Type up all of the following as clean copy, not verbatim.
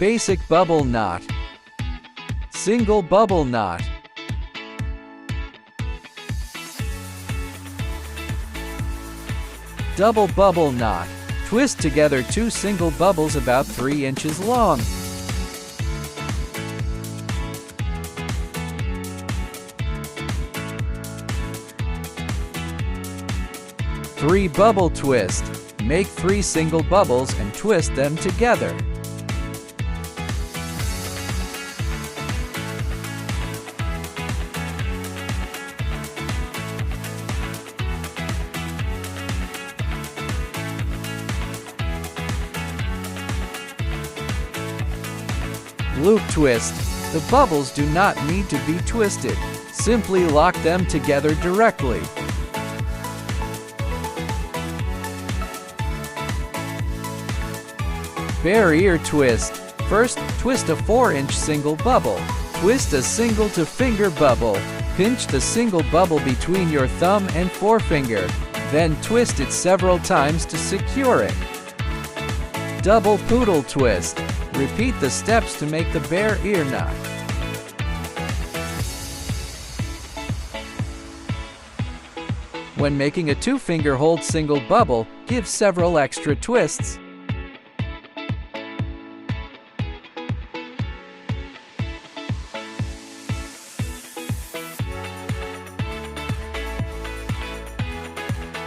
Basic bubble knot. Single bubble knot. Double bubble knot. Twist together 2 single bubbles about 3 inches long. Three bubble twist. Make 3 single bubbles and twist them together. Loop twist. The bubbles do not need to be twisted. Simply lock them together directly. Bear ear twist. First, twist a 4-inch single bubble. Twist a single to finger bubble. Pinch the single bubble between your thumb and forefinger. Then twist it several times to secure it. Double poodle twist. Repeat the steps to make the bear ear knot. When making a 2-finger hold single bubble, give several extra twists.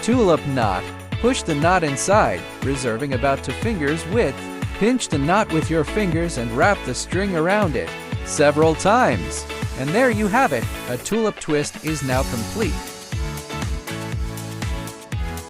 Tulip knot. Push the knot inside, reserving about 2 fingers width. Pinch the knot with your fingers and wrap the string around it several times. And there you have it. A tulip twist is now complete.